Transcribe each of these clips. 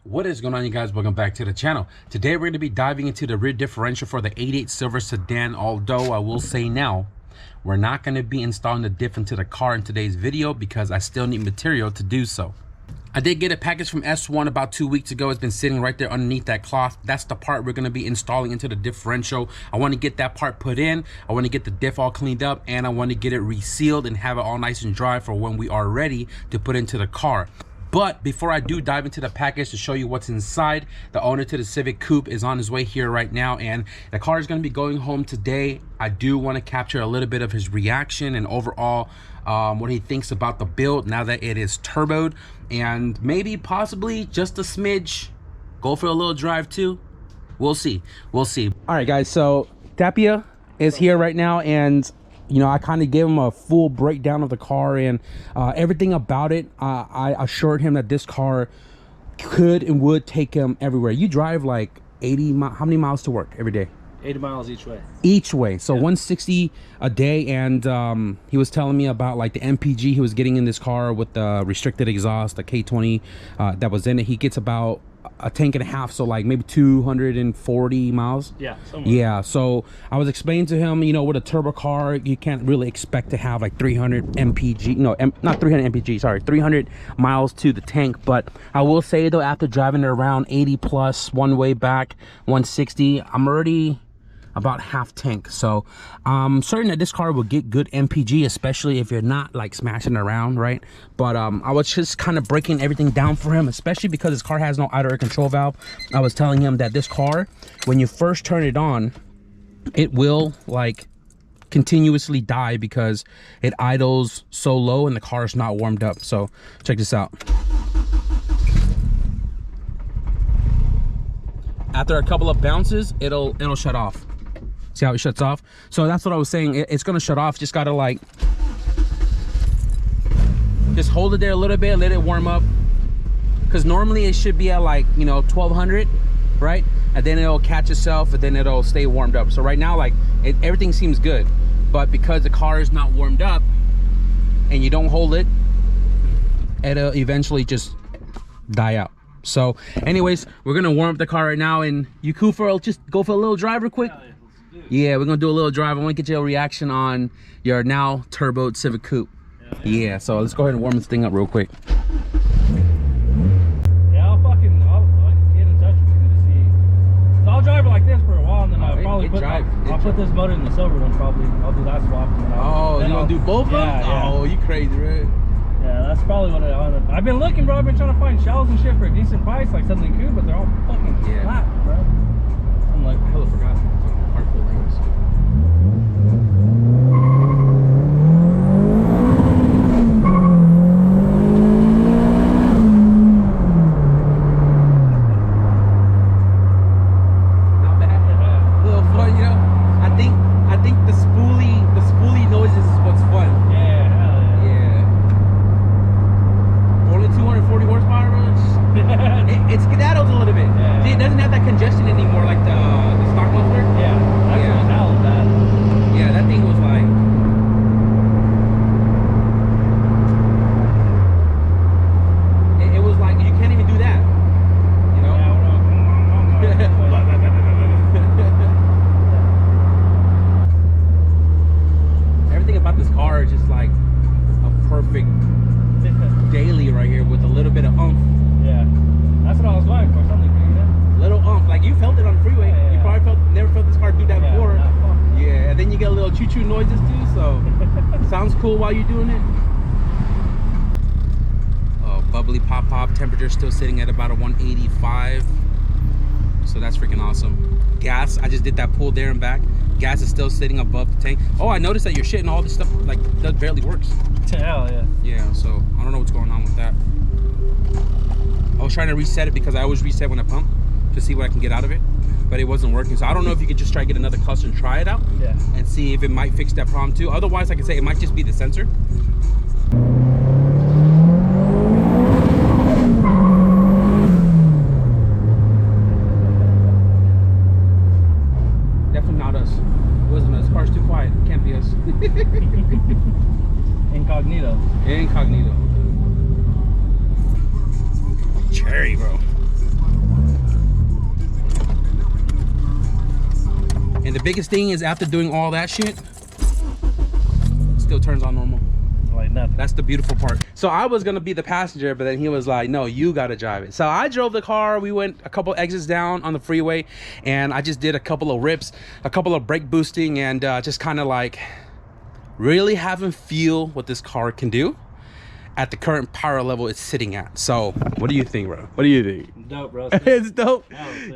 What is going on, you guys? Welcome back to the channel. Today we're going to be diving into the rear differential for the 88 Silver sedan, although I will say now we're not going to be installing the diff into the car in today's video because I still need material to do so. I did get a package from S1 about 2 weeks ago. It's been sitting right there underneath that cloth. That's the part we're going to be installing into the differential. I want to get that part put in. I want to get the diff all cleaned up, and I want to get it resealed and have it all nice and dry for when we are ready to put into the car. But before I do dive into the package to show you what's inside, the owner to the Civic Coupe is on his way here right now, and the car is going to be going home today. I do want to capture a little bit of his reaction and overall what he thinks about the build now that it is turboed, and maybe possibly just a smidge go for a little drive too. We'll see. All right, guys, so Tapia is here right now, and you know, I kind of gave him a full breakdown of the car and everything about it. I assured him that this car could and would take him everywhere. You drive like 80 miles, how many miles to work every day? 80 miles each way. Each way, so yeah. 160 a day. And he was telling me about like the MPG he was getting in this car with the restricted exhaust, the K20 that was in it. He gets about a tank and a half, so like maybe 240 miles. Yeah, somewhere. Yeah, so I was explaining to him, you know, with a turbo car you can't really expect to have like 300 mpg, no, not 300 mpg, sorry, 300 miles to the tank. But I will say though, after driving it around 80 plus one way back, 160, I'm already about half tank, so I'm certain that this car will get good MPG, especially if you're not like smashing around, right? But I was just kind of breaking everything down for him, especially because this car has no idle air control valve. I was telling him that this car, when you first turn it on, it will like continuously die because it idles so low and the car is not warmed up. So check this out. After a couple of bounces, it'll shut off. See how it shuts off? So that's what I was saying. It's gonna shut off. Just gotta like, just hold it there a little bit, let it warm up. Because normally it should be at like, you know, 1200, right? And then it'll catch itself, and then it'll stay warmed up. So right now, like, everything seems good. But because the car is not warmed up and you don't hold it, it'll eventually just die out. So anyways, we're gonna warm up the car right now, and you cool for just go for a little drive real quick? Yeah, we're gonna do a little drive. I want to get your reaction on your now turboed Civic Coupe. Yeah, so let's go ahead and warm this thing up real quick. Yeah, I'll get in touch with you to see. So I'll drive it like this for a while, and then I'll probably put this motor in the silver one. Probably I'll do that swap. Oh, you gonna do both of them? Yeah. Oh, you crazy, right? Yeah, that's probably what I've been looking, bro. I've been trying to find shells and shit for a decent price, like something cool, but they're all fucking flat, bro. I'm like, hella forgot. Hardcore things. Not bad. A little fun, you know. I think the spoolie noises is what's fun. Yeah, hell yeah. 240 horsepower, bro. It skedaddles a little bit. Yeah. See, it doesn't have that congestion anymore like the stock muffler. Yeah, that's what hell is that. Yeah, that thing was like, it was like you can't even do that, you know. Everything about this car is just like a perfect daily right here with a little bit of oomph. Yeah, that's what I was going for, something little oomph, like you felt it on the freeway. Yeah. You probably never felt this car do that before. Yeah, and then you get a little choo-choo noises too, so sounds cool while you're doing it. Bubbly pop temperature still sitting at about a 185, so that's freaking awesome. Gas, I just did that pull there and back. Gas is still sitting above the tank. Oh, I noticed that your shit and all this stuff like that barely works. Hell yeah. Yeah, so I don't know what's going on with that. I was trying to reset it because I always reset when I pump to see what I can get out of it, but it wasn't working. So I don't know if you could just try to get another cluster and try it out, and see if it might fix that problem too. Otherwise, like I say, it might just be the sensor. Definitely not us. It wasn't us. Car's too quiet. Can't be us. Incognito. Incognito. Cherry, bro. biggest thing is after doing all that shit, still turns on normal. Like nothing. That's the beautiful part. So I was gonna be the passenger, but then he was like, no, you gotta drive it. So I drove the car. We went a couple exits down on the freeway, and I just did a couple of rips, a couple of brake boosting, and just kind of like really having feel what this car can do at the current power level it's sitting at. So what do you think, bro? What do you think? Dope, bro. It's dope.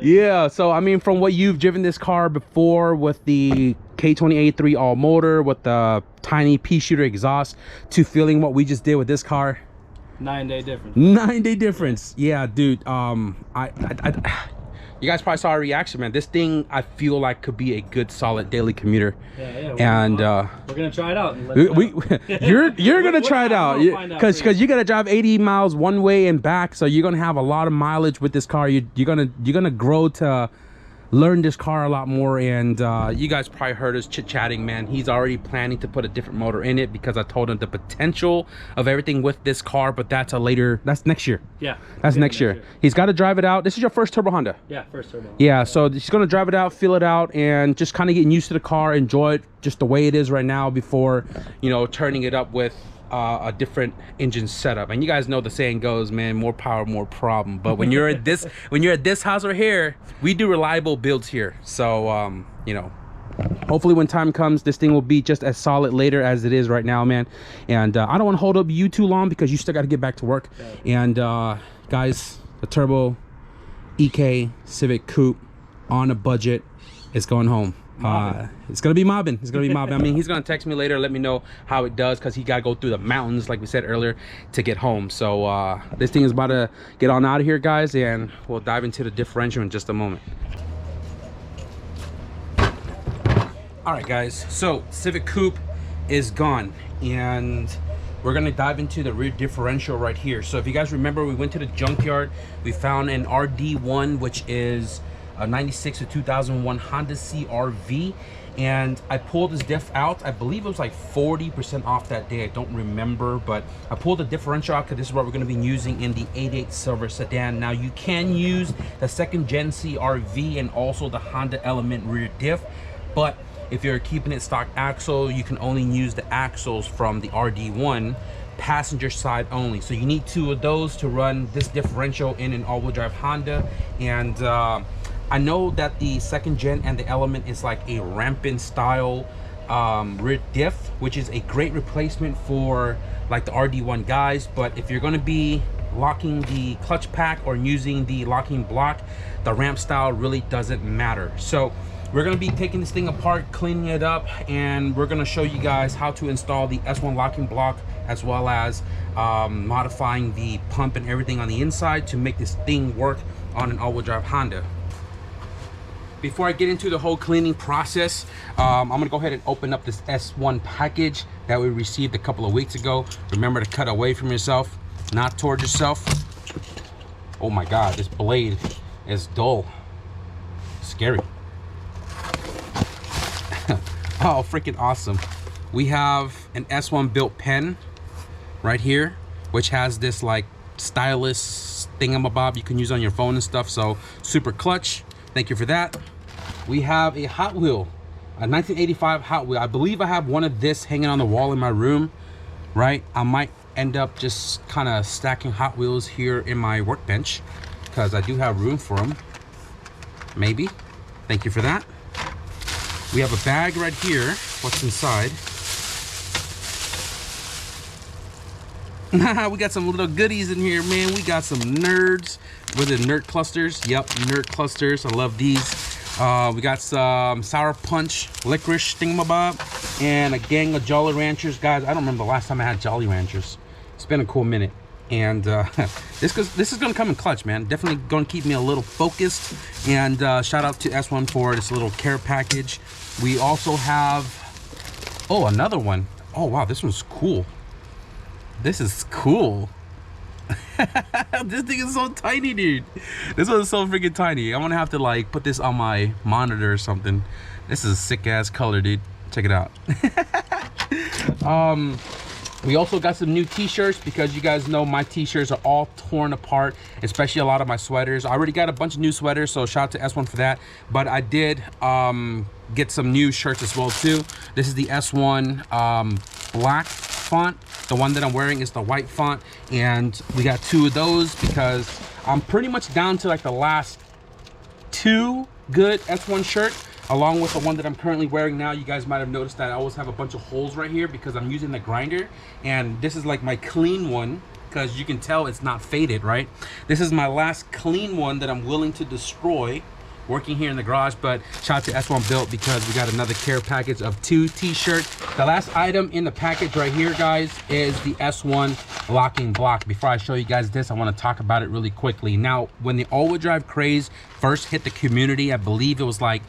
Yeah, so I mean, from what you've driven this car before with the K20 A3 all motor with the tiny pea shooter exhaust to feeling what we just did with this car, 9-day difference. 9-day difference. Yeah, dude. You guys probably saw our reaction, man. This thing I feel like could be a good solid daily commuter. Yeah. And we're gonna try it out. And you're gonna try it out because you gotta drive 80 miles one way and back, so you're gonna have a lot of mileage with this car. You're gonna grow to learn this car a lot more. And you guys probably heard us chit-chatting, man. He's already planning to put a different motor in it because I told him the potential of everything with this car, but that's next year. Yeah, that's next year. He's got to drive it out. This is your first turbo Honda? Yeah, first turbo. Yeah, so he's gonna drive it out, feel it out, and just kind of getting used to the car, enjoy it just the way it is right now before, you know, turning it up with a different engine setup. And you guys know the saying goes, man, more power, more problem. But when you're at this house right here, we do reliable builds here. So you know, hopefully when time comes, this thing will be just as solid later as it is right now, man. And I don't want to hold up you too long because you still got to get back to work. And guys, the turbo EK Civic Coupe on a budget is going home. It's gonna be mobbing. It's gonna be mobbing. I mean, he's gonna text me later, let me know how it does, because he gotta go through the mountains, like we said earlier, to get home. So this thing is about to get on out of here, guys, and we'll dive into the differential in just a moment. All right, guys, so Civic Coupe is gone, and we're gonna dive into the rear differential right here. So if you guys remember, we went to the junkyard, we found an RD1, which is a 96 to 2001 Honda CR-V, and I pulled this diff out. I believe it was like 40% off that day. I don't remember, but I pulled the differential out because this is what we're going to be using in the 88 Silver sedan. Now you can use the second gen CR-V and also the Honda Element rear diff, but if you're keeping it stock axle, you can only use the axles from the RD1 passenger side only. So you need 2 of those to run this differential in an all-wheel drive Honda. And I know that the second gen and the Element is like a rampant style rear diff, which is a great replacement for like the RD1 guys. But if you're going to be locking the clutch pack or using the locking block, the ramp style really doesn't matter. So we're going to be taking this thing apart, cleaning it up, and we're going to show you guys how to install the S1 locking block, as well as modifying the pump and everything on the inside to make this thing work on an all-wheel drive Honda. Before I get into the whole cleaning process, I'm gonna go ahead and open up this S1 package that we received a couple of weeks ago. Remember to cut away from yourself, not towards yourself. Oh my God, this blade is dull. Scary. Oh, freaking awesome. We have an S1Built pen right here, which has this like stylus thingamabob you can use on your phone and stuff. So super clutch. Thank you for that. We have a Hot Wheel, a 1985 Hot Wheel. I believe I have one of this hanging on the wall in my room, right? I might end up just kind of stacking Hot Wheels here in my workbench because I do have room for them. Maybe. Thank you for that. We have a bag right here. What's inside? We got some little goodies in here, man. We got some nerds with the nerd clusters. Yep, nerd clusters. I love these. We got some Sour Punch licorice thingamabob and a gang of Jolly Ranchers. Guys, I don't remember the last time I had Jolly Ranchers. It's been a cool minute. And this is gonna come in clutch, man. Definitely gonna keep me a little focused. And shout out to S1 for this little care package. We also have, oh, another one. Oh wow, this one's cool. This is cool. This thing is so tiny, dude. This one's so freaking tiny. I'm gonna have to like put this on my monitor or something. This is a sick ass color, dude. Check it out. We also got some new t-shirts because you guys know my t-shirts are all torn apart, especially a lot of my sweaters. I already got a bunch of new sweaters, so shout out to S1 for that. But I did get some new shirts as well too. This is the S1 black font. The one that I'm wearing is the white font, and we got 2 of those because I'm pretty much down to like the last 2 good S1 shirts, along with the one that I'm currently wearing now. You guys might have noticed that I always have a bunch of holes right here because I'm using the grinder, and this is like my clean one because you can tell it's not faded, right? This is my last clean one that I'm willing to destroy working here in the garage. But shout out to S1Built because we got another care package of 2 t-shirts. The last item in the package right here, guys, is the S1 locking block. Before I show you guys this, I want to talk about it really quickly. Now, when the all-wheel drive craze first hit the community, I believe it was like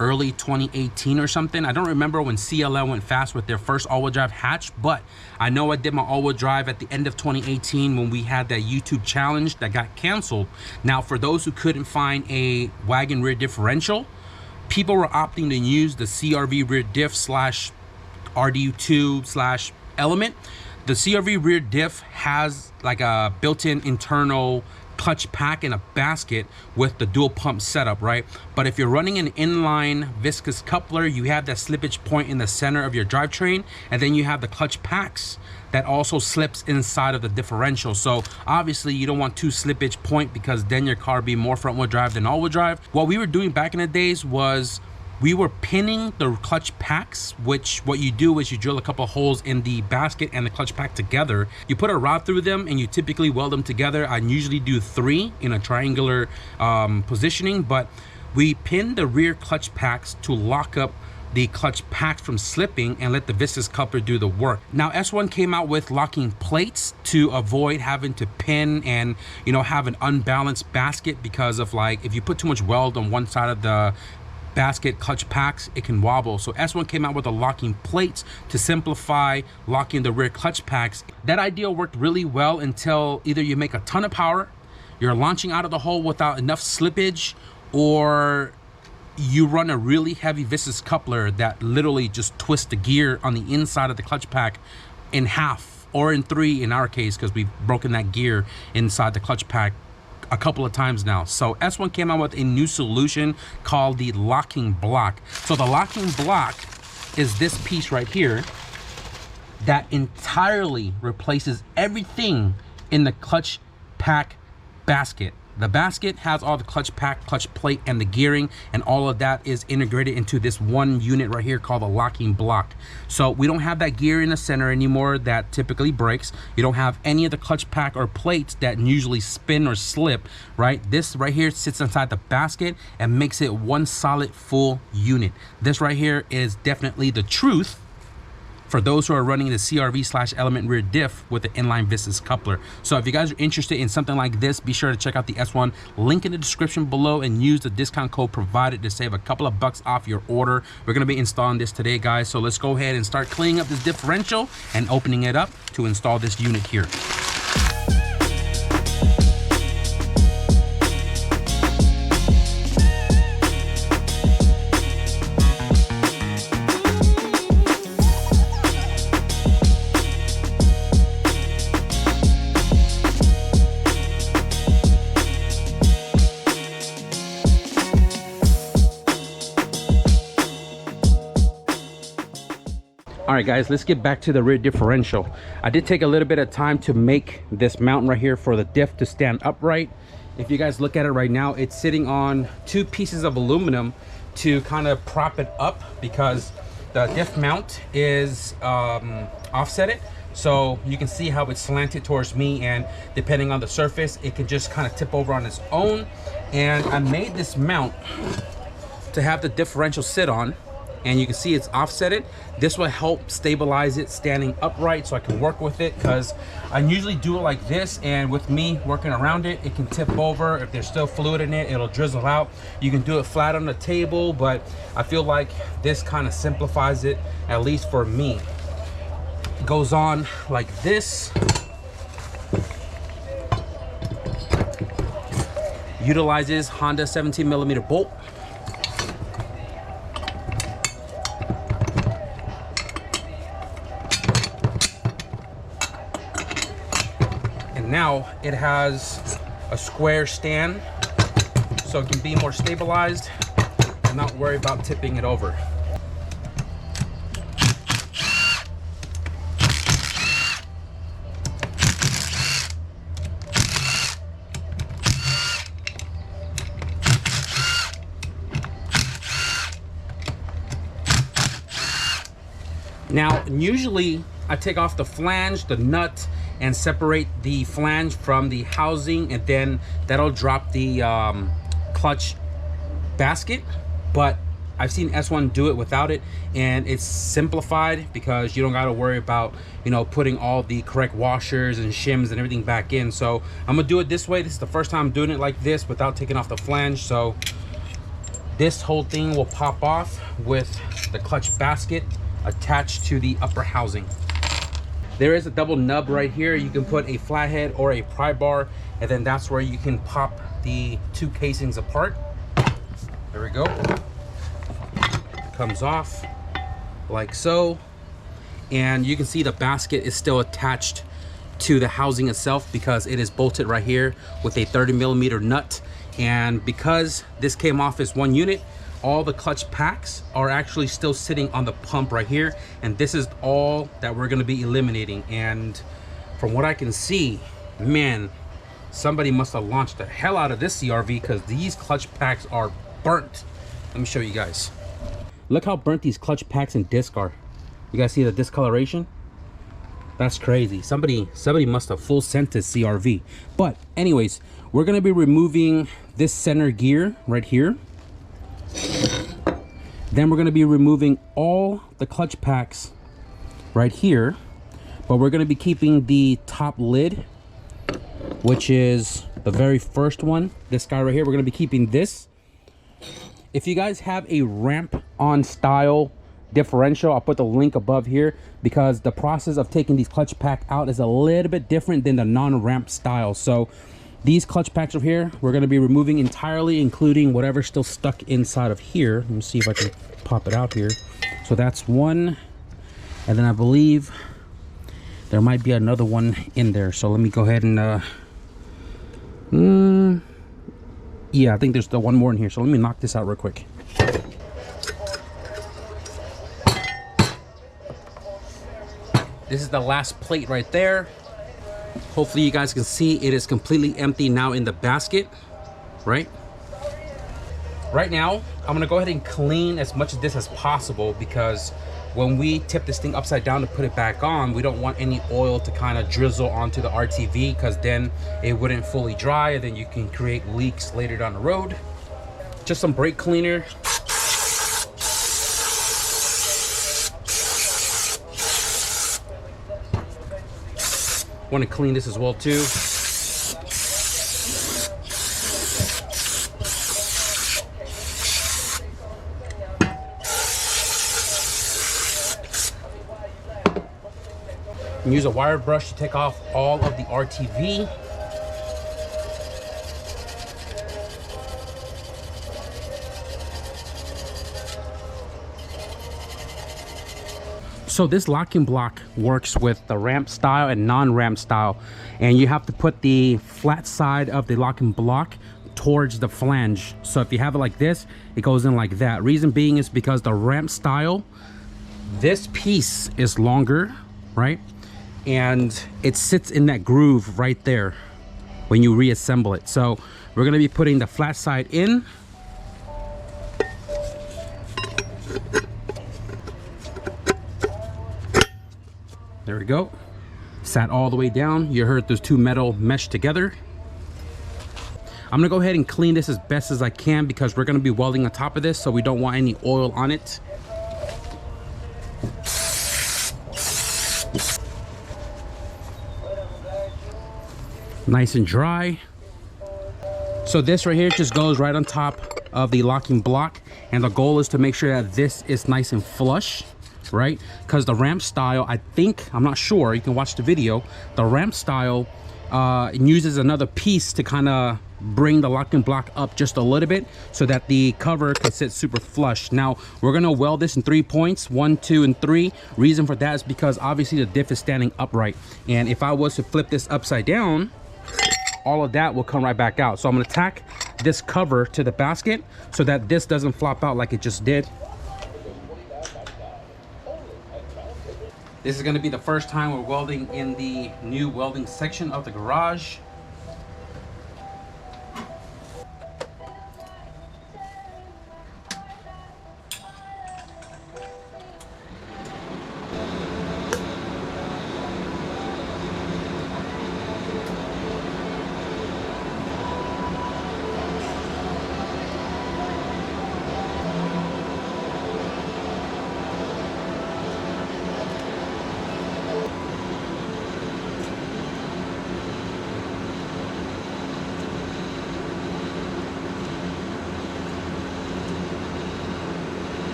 early 2018 or something. I don't remember when CLL went fast with their first all-wheel drive hatch, but I know I did my all-wheel drive at the end of 2018 when we had that YouTube challenge that got canceled. Now, for those who couldn't find a wagon rear differential, people were opting to use the CRV rear diff slash RDU2 slash element. The CRV rear diff has like a built-in internal clutch pack and a basket with the dual pump setup, right? But if you're running an inline viscous coupler, you have that slippage point in the center of your drivetrain, and then you have the clutch packs that also slips inside of the differential. So obviously you don't want 2 slippage point because then your car be more front wheel drive than all wheel drive. What we were doing back in the days was we were pinning the clutch packs, which what you do is you drill a couple holes in the basket and the clutch pack together. You put a rod through them and you typically weld them together. I usually do 3 in a triangular positioning, but we pin the rear clutch packs to lock up the clutch packs from slipping and let the viscous coupler do the work. Now, S1 came out with locking plates to avoid having to pin and, you know, have an unbalanced basket because of, like, if you put too much weld on one side of the basket clutch packs, it can wobble. So S1 came out with a locking plates to simplify locking the rear clutch packs. That idea worked really well until either you make a ton of power, you're launching out of the hole without enough slippage, or you run a really heavy viscous coupler that literally just twists the gear on the inside of the clutch pack in half, or in 3 in our case, because we've broken that gear inside the clutch pack a couple of times now. So S1 came out with a new solution called the locking block. So the locking block is this piece right here that entirely replaces everything in the clutch pack basket. The basket has all the clutch pack, clutch plate, and the gearing, and all of that is integrated into this one unit right here called the locking block. So we don't have that gear in the center anymore that typically breaks. You don't have any of the clutch pack or plates that usually spin or slip, right? This right here sits inside the basket and makes it one solid full unit. This right here is definitely the truth for those who are running the CRV slash element rear diff with the inline viscous coupler. So if you guys are interested in something like this, be sure to check out the S1 link in the description below and use the discount code provided to save a couple of bucks off your order. We're gonna be installing this today, guys. So let's go ahead and start cleaning up this differential and opening it up to install this unit here. All right, guys, let's get back to the rear differential. I did take a little bit of time to make this mount right here for the diff to stand upright. If you guys look at it right now, it's sitting on 2 pieces of aluminum to kind of prop it up because the diff mount is offsetted. So you can see how it's slanted towards me, and depending on the surface, it can just kind of tip over on its own. And I made this mount to have the differential sit on, and you can see it's offsetted. This will help stabilize it standing upright so I can work with it, because I usually do it like this, and with me working around it, it can tip over. If there's still fluid in it, it'll drizzle out. You can do it flat on the table, but I feel like this kind of simplifies it, at least for me. It goes on like this. Utilizes Honda 17mm bolt. now it has a square stand so it can be more stabilized and not worry about tipping it over. Now, usually I take off the flange, the nut, and separate the flange from the housing, and then that'll drop the clutch basket. But I've seen S1 do it without it, and it's simplified because you don't got to worry about, you know, putting all the correct washers and shims and everything back in. So I'm gonna do it this way. This is the first time I'm doing it like this without taking off the flange. So this whole thing will pop off with the clutch basket attached to the upper housing. There is a double nub right here. You can put a flathead or a pry bar, and then that's where you can pop the two casings apart. There we go. Comes off like so, and you can see the basket is still attached to the housing itself because it is bolted right here with a 30mm nut. And because this came off as one unit, all the clutch packs are actually still sitting on the pump right here, and this is all that we're going to be eliminating. And from what I can see, man, somebody must have launched the hell out of this CRV because these clutch packs are burnt. Let me show you guys. Look how burnt these clutch packs and disc are. You guys see the discoloration? That's crazy. Somebody must have full sent this CRV. But anyways, we're going to be removing this center gear right here. Then we're going to be removing all the clutch packs right here, but we're going to be keeping the top lid, which is the very first one, this guy right here. We're going to be keeping this. If you guys have a ramp on style differential, I'll put the link above here, because the process of taking these clutch pack out is a little bit different than the non-ramp style. So these clutch packs over here, we're going to be removing entirely, including whatever's still stuck inside of here. Let me see if I can pop it out here. So that's one. And then I believe there might be another one in there. So let me go ahead and, yeah, I think there's the one more in here. So let me knock this out real quick. This is the last plate right there. Hopefully you guys can see it is completely empty now in the basket, right? Right now, I'm gonna go ahead and clean as much of this as possible, because when we tip this thing upside down to put it back on, we don't want any oil to kind of drizzle onto the RTV, because then it wouldn't fully dry, and then you can create leaks later down the road. Just some brake cleaner. Want to clean this as well too. And use a wire brush to take off all of the RTV. So this locking block works with the ramp style and non-ramp style, and you have to put the flat side of the locking block towards the flange. So if you have it like this, it goes in like that. Reason being is because the ramp style, this piece is longer, right? And it sits in that groove right there when you reassemble it. So we're gonna be putting the flat side in. There we go. Sat all the way down. You heard those two metal mesh together. I'm gonna go ahead and clean this as best as I can, because we're gonna be welding on top of this, so we don't want any oil on it. Nice and dry. So this right here just goes right on top of the locking block, and the goal is to make sure that this is nice and flush, right? Because the ramp style, I think, I'm not sure, you can watch the video, the ramp style uses another piece to kind of bring the locking block up just a little bit, so that the cover can sit super flush. Now we're going to weld this in 3 points, 1, 2, and 3. Reason for that is because obviously the diff is standing upright, and if I was to flip this upside down, all of that will come right back out. So I'm gonna tack this cover to the basket so that this doesn't flop out like it just did. This is gonna be the first time we're welding in the new welding section of the garage.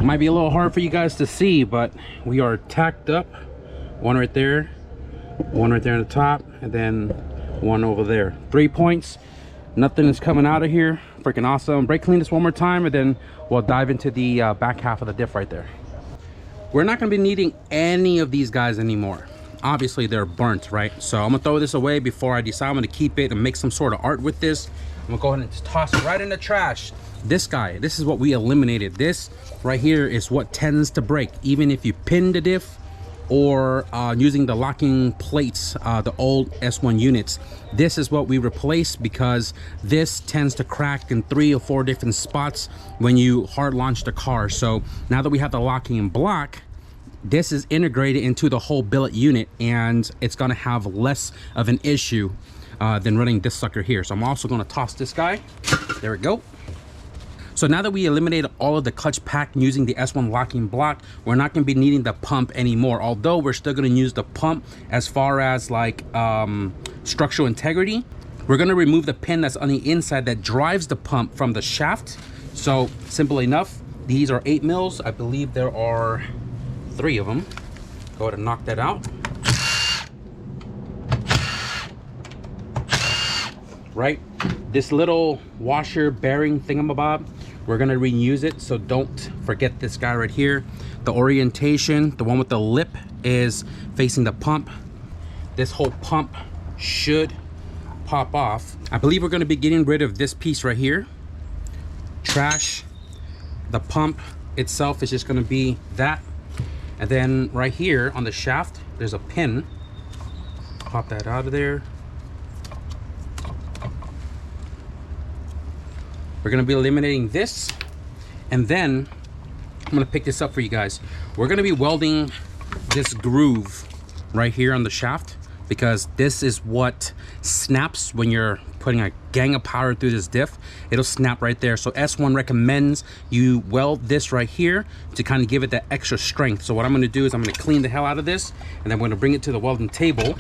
Might be a little hard for you guys to see, but we are tacked up. One right there, one right there on the top, and then one over there. 3 points. Nothing is coming out of here. Freaking awesome. Brake clean this one more time, and then we'll dive into the back half of the diff right there. We're not going to be needing any of these guys anymore. Obviously, they're burnt, right? So I'm going to throw this away before I decide I'm going to keep it and make some sort of art with this. I'm going to go ahead and just toss it right in the trash. This guy, this is what we eliminated. This right here is what tends to break, even if you pin the diff or using the locking plates, the old S1 units. This is what we replaced because this tends to crack in 3 or 4 different spots when you hard launch the car. So now that we have the locking block, this is integrated into the whole billet unit, and it's gonna have less of an issue than running this sucker here. So I'm also gonna toss this guy. There we go. So now that we eliminated all of the clutch pack using the S1 locking block, we're not going to be needing the pump anymore. Although we're still going to use the pump as far as like structural integrity. We're going to remove the pin that's on the inside that drives the pump from the shaft. So simple enough, these are 8 mils. I believe there are 3 of them. Go ahead and knock that out. Right, this little washer bearing thingamabob, we're gonna reuse it, so don't forget this guy right here. The orientation, the one with the lip, is facing the pump. This whole pump should pop off. I believe we're gonna be getting rid of this piece right here. Trash. The pump itself is just gonna be that. And then right here on the shaft, there's a pin. Pop that out of there. We're gonna be eliminating this, and then I'm gonna pick this up for you guys. We're gonna be welding this groove right here on the shaft because this is what snaps when you're putting a gang of power through this diff. It'll snap right there. So S1 recommends you weld this right here to kind of give it that extra strength. So what I'm gonna do is I'm gonna clean the hell out of this, and I'm gonna bring it to the welding table.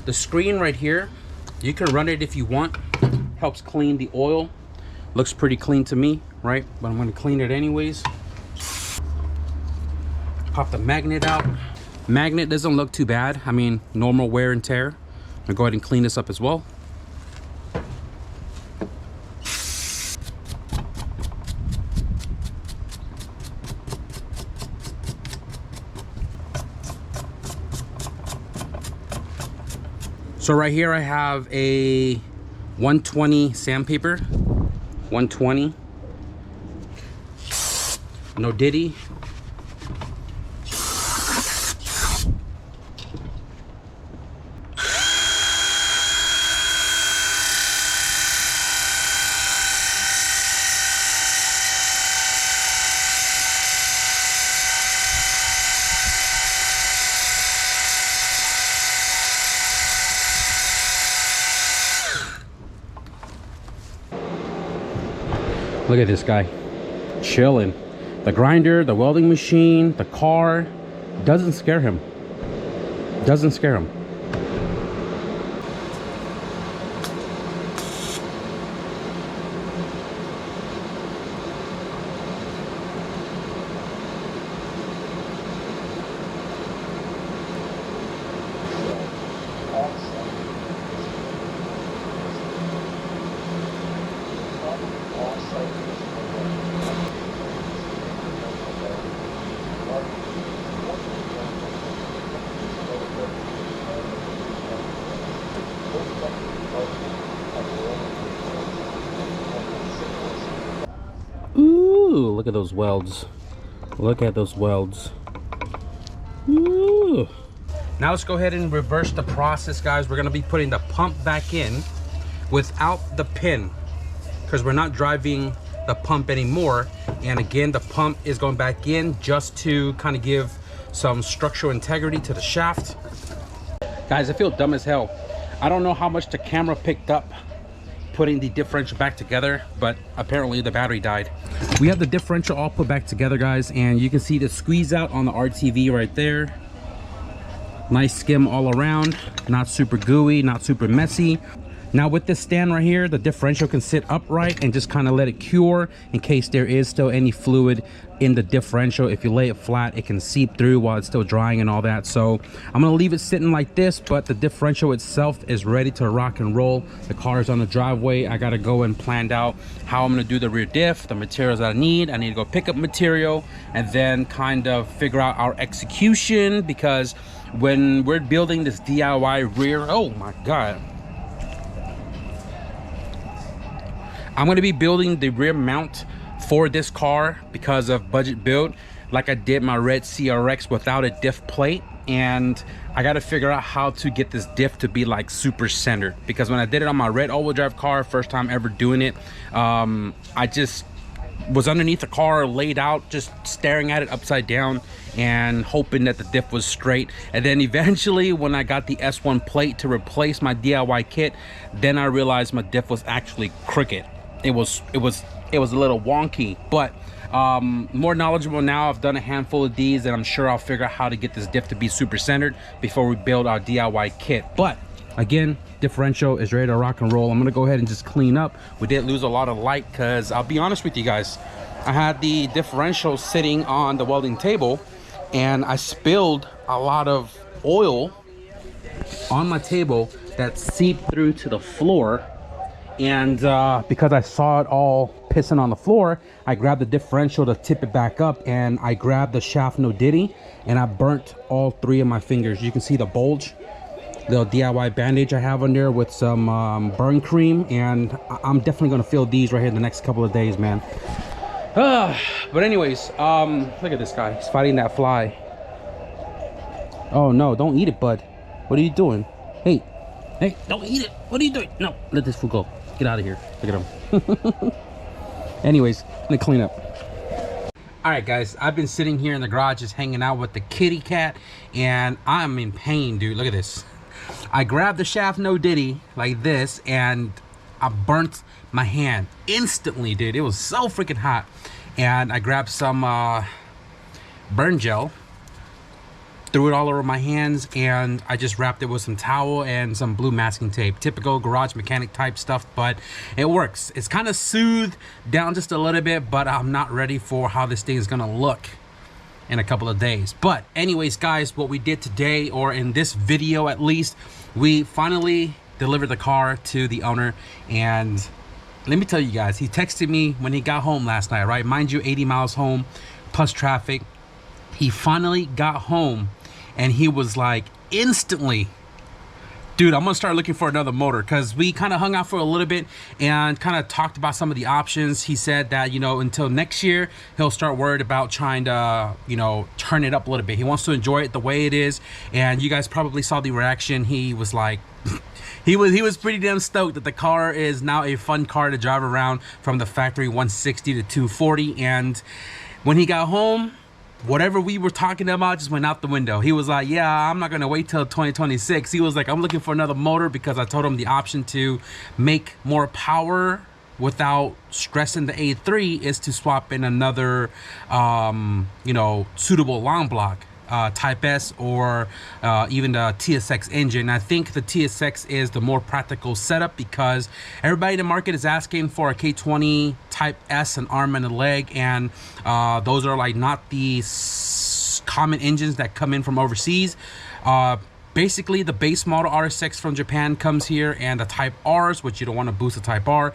The screen right here, you can run it if you want. Helps clean the oil. Looks pretty clean to me, right? But I'm gonna clean it anyways. Pop the magnet out. Magnet doesn't look too bad. I mean, normal wear and tear. I'm gonna go ahead and clean this up as well. So right here I have a 120 sandpaper. 120. No diddy. Look at this guy, chilling. The grinder, the welding machine, the car, doesn't scare him. Doesn't scare him. Ooh, look at those welds. Look at those welds. Ooh. Now let's go ahead and reverse the process, guys. We're gonna be putting the pump back in without the pin, because we're not driving the pump anymore. And again, the pump is going back in just to kind of give some structural integrity to the shaft. Guys, I feel dumb as hell. I don't know how much the camera picked up putting the differential back together, but apparently the battery died. We have the differential all put back together, guys, and you can see the squeeze out on the RTV right there. Nice skim all around, not super gooey, not super messy. Now with this stand right here, the differential can sit upright and just kind of let it cure in case there is still any fluid in the differential. If you lay it flat, it can seep through while it's still drying and all that. So I'm gonna leave it sitting like this, but the differential itself is ready to rock and roll. The car is on the driveway. I gotta go and plan out how I'm gonna do the rear diff, the materials that I need. I need to go pick up material and then kind of figure out our execution, because when we're building this DIY rear, oh my God. I'm going to be building the rear mount for this car because of budget build, like I did my red CRX without a diff plate. And I got to figure out how to get this diff to be like super centered, because when I did it on my red all-wheel drive car, first time ever doing it, I just was underneath the car, laid out, just staring at it upside down and hoping that the diff was straight. And then eventually when I got the S1 plate to replace my DIY kit, then I realized my diff was actually crooked. It was a little wonky, but more knowledgeable now. I've done a handful of these, and I'm sure I'll figure out how to get this diff to be super centered before we build our DIY kit. But again, differential is ready to rock and roll. I'm gonna go ahead and just clean up. We did lose a lot of light, because I'll be honest with you guys, I had the differential sitting on the welding table and I spilled a lot of oil on my table that seeped through to the floor. And because I saw it all pissing on the floor, I grabbed the differential to tip it back up, and I grabbed the shaft no diddy and I burnt all 3 of my fingers. You can see the bulge, the DIY bandage I have on there with some burn cream, and I'm definitely gonna feel these right here in the next couple of days, man. But anyways, look at this guy, he's fighting that fly. Oh no, don't eat it, bud. What are you doing? Hey, don't eat it. What are you doing? No, let this food go. Get out of here. Look at him. Anyways, I'm gonna clean up. All right, guys, I've been sitting here in the garage just hanging out with the kitty cat, and I'm in pain, dude. Look at this. I grabbed the shaft no diddy like this, and I burnt my hand instantly, dude. It was so freaking hot. And I grabbed some burn gel, threw it all over my hands, and I just wrapped it with some towel and some blue masking tape. Typical garage mechanic type stuff, but it works. It's kind of soothed down just a little bit, but I'm not ready for how this thing is gonna look in a couple of days. But anyways, guys, what we did today, or in this video at least, we finally delivered the car to the owner. And let me tell you guys, he texted me when he got home last night, right? Mind you, 80 miles home plus traffic. He finally got home and he was like, instantly, dude, I'm gonna start looking for another motor, because we kind of hung out for a little bit and kind of talked about some of the options. He said that, you know, until next year, he'll start worried about trying to, you know, turn it up a little bit. He wants to enjoy it the way it is. And you guys probably saw the reaction. He was like, he was pretty damn stoked that the car is now a fun car to drive around from the factory 160 to 240. And when he got home, whatever we were talking about just went out the window. He was like, yeah, I'm not gonna wait till 2026. He was like, I'm looking for another motor, because I told him the option to make more power without stressing the A3 is to swap in another you know, suitable long block, Type S, or even the TSX engine. I think the TSX is the more practical setup, because everybody in the market is asking for a K20 Type S, an arm and a leg, and those are like not the common engines that come in from overseas. Basically, the base model RSX from Japan comes here, and the Type Rs, which you don't want to boost the Type R.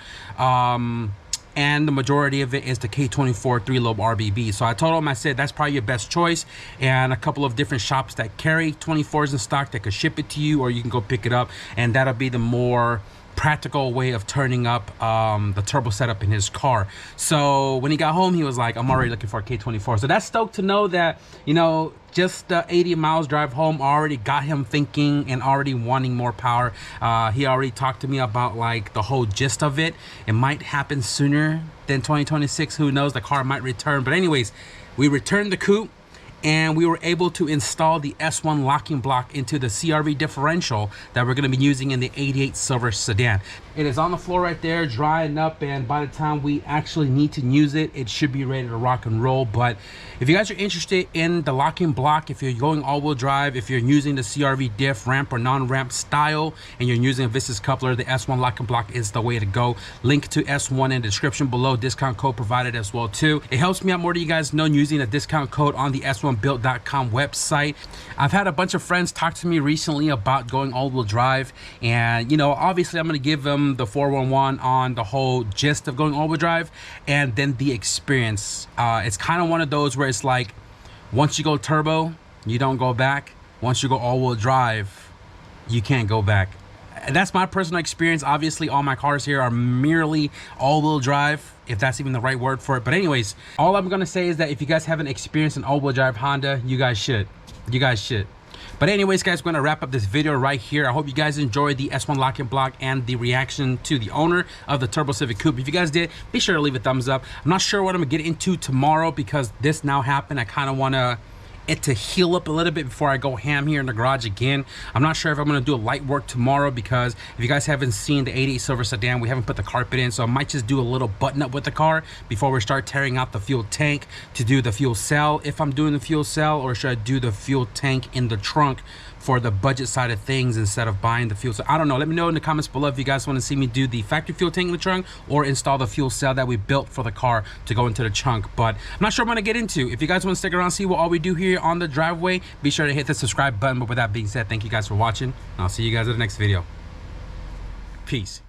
And the majority of it is the K24 3-lobe RBB. So I told him, I said, that's probably your best choice, and a couple of different shops that carry 24s in stock that could ship it to you, or you can go pick it up, and that'll be the more practical way of turning up the turbo setup in his car. So when he got home, he was like, I'm already looking for a K24. So that's stoked to know that, you know, just 80 miles drive home already got him thinking and already wanting more power. He already talked to me about like the whole gist of it. It might happen sooner than 2026. Who knows? The car might return. But anyways, we returned the coupe, and we were able to install the S1 locking block into the CRV differential that we're going to be using in the 88 Silver sedan. It is on the floor right there, drying up, and by the time we actually need to use it, it should be ready to rock and roll. But if you guys are interested in the locking block, if you're going all-wheel drive, if you're using the CRV diff, ramp or non-ramp style, and you're using a Vistas coupler, the S1 locking block is the way to go. Link to S1 in the description below, discount code provided as well too. It helps me out more to you guys know using a discount code on the S1Built.com website. I've had a bunch of friends talk to me recently about going all-wheel drive, and you know, obviously I'm going to give them the 411 on the whole gist of going all-wheel drive, and then the experience. It's kind of one of those where it's like, once you go turbo, you don't go back. Once you go all-wheel drive, you can't go back. And that's my personal experience. Obviously, all my cars here are merely all-wheel drive, if that's even the right word for it. But anyways, all I'm gonna say is that if you guys haven't experienced an all-wheel drive Honda, you guys should. You guys should. But anyways, guys, we're gonna wrap up this video right here. I hope you guys enjoyed the S1 locking block and the reaction to the owner of the Turbo Civic Coupe. If you guys did, be sure to leave a thumbs up. I'm not sure what I'm gonna get into tomorrow because this now happened. I kind of wanna it to heal up a little bit before I go ham here in the garage again. I'm not sure if I'm gonna do a light work tomorrow, because if you guys haven't seen the 88 Silver sedan, we haven't put the carpet in, so I might just do a little button up with the car before we start tearing out the fuel tank to do the fuel cell, if I'm doing the fuel cell, or should I do the fuel tank in the trunk for the budget side of things instead of buying the fuel cell. I don't know. Let me know in the comments below if you guys want to see me do the factory fuel tank in the trunk or install the fuel cell that we built for the car to go into the trunk. But I'm not sure I'm going to get into. If you guys want to stick around and see what all we do here on the driveway, be sure to hit the subscribe button. But with that being said, thank you guys for watching, and I'll see you guys in the next video. Peace.